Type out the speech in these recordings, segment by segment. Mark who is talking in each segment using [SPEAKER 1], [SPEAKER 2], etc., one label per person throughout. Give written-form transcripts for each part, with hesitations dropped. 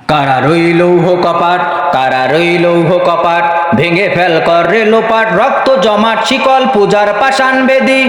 [SPEAKER 1] কারা রইল কপাট, কারা রইল কপাট, ভেঙে ফেল করে লোপাট, রক্ত জমাট শিকল পূজার পাষাণ বেদি।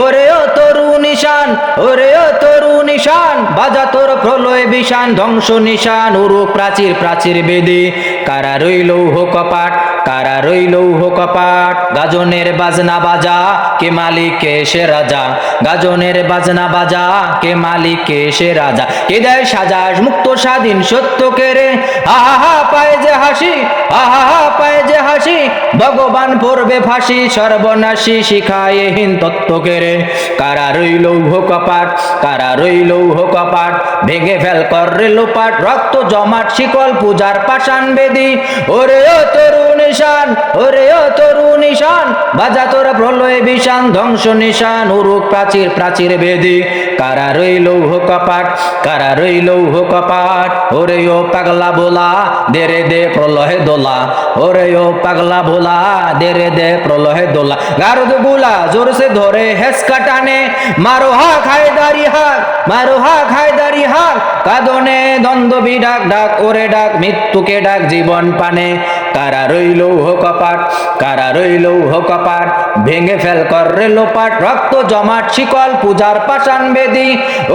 [SPEAKER 1] ওরে ও তরু নিশান, ওরে ও তরু নিশান, বাজা তোর প্রলয় বিশান, ধ্বংস নিশান উরুক প্রাচীর প্রাচীর বেদি। কারা রইল কপাট, কারা রইল কপাট, গাজনের বাজনা বাজা, কে মালিক কে সে রাজা। গাজনের বাজনা বাজা, কে মালিক কে সে রাজা। কে দেয় সাজা মুক্ত স্বাধীন সত্য কেরে, আহা পায় যে হাসি, আহা পায় যে হাসি, ভগবান পড়বে ফাঁসি, সর্বনাশী শিখায় হীন তত্ত্ব কেরে। কারা রইল কপাট, কারা রইল কপাট, ভেঙে ফেল করে লোপাট, রক্ত জমাট শিকল পূজার পাষাণ বেদি। ওরে ও তরু নিশান, ওরে ও তরু নিশান, বাজা তোর প্রলয় বিশান, ধ্বংস নিশান উরুক প্রাচীর প্রাচীর বেদি। কারা রইল কপাট, কারা রইল কপাট, ওরে ও পাগলা বোলা, দেরে দে প্রলহে দোলা। ওরে ও পাগলা বোলা, দেরে দে প্রলহে দোলা। গারদ বুলা জোর সে ধরে হেসকা টানে, মারো হাক হায়দারি হাক, মারো হাক হায়দারি হাক, কাঁদনে দ্বন্দ্ব বিডাক ডাক, ওরে ডাক মৃত্যুকে ডাক জীবন পানে। কারা রইল কপাট, কারা রইল কপাট, ভেঙে ফেল করে লোপাট, রক্ত জমাট শিকল পূজার পাষাণ বেদি।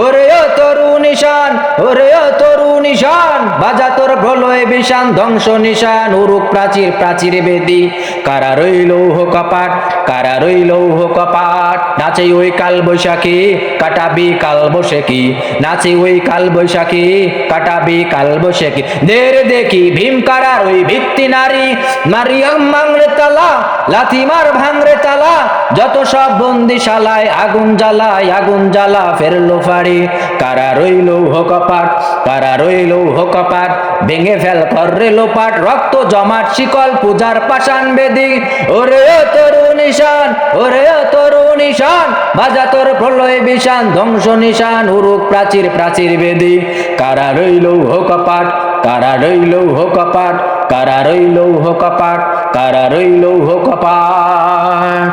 [SPEAKER 1] ওরে ও তরু নিশান, ওরে ও তরু নিশান, বাজা তোর প্রলয় বিশান, ধ্বংস নিশান উরুক প্রাচীর প্রাচীর বেদি। কারা রইল কপাট, কারা রইল কপাট, নাচে ওই কাল বৈশাখী, কাটাবি কাল বৈশাখী, নাচে ওই কাল বৈশাখী, কাটাবি কাল বৈশাখী। দের দেখি ভীম কারার ওই ভিত্তি নারী, মারিয়াম মাংরে তালা, লাথি মার ভাঙরে তালা, যত সব বন্দিশালায় আগুন জ্বালায়, আগুন জ্বালা ফেরলো ফাড়ি। কারা রইল কপাট, কারা রইল কপাট, ভেঙে ফেল করে লোপাট, রক্ত জমাট শিকল পূজার পাষাণ বেদি। ওরে ও তরু নিশান, ওরে ও তরু নিশান, বাজা তোর প্রলয় বিশান, ধ্বংস নিশান উরুক প্রাচীর প্রাচীর বেদি। কারা রইল কপাট, কারা রইল কপাট, কারা রইল কপাট, কারা রইল কপাট।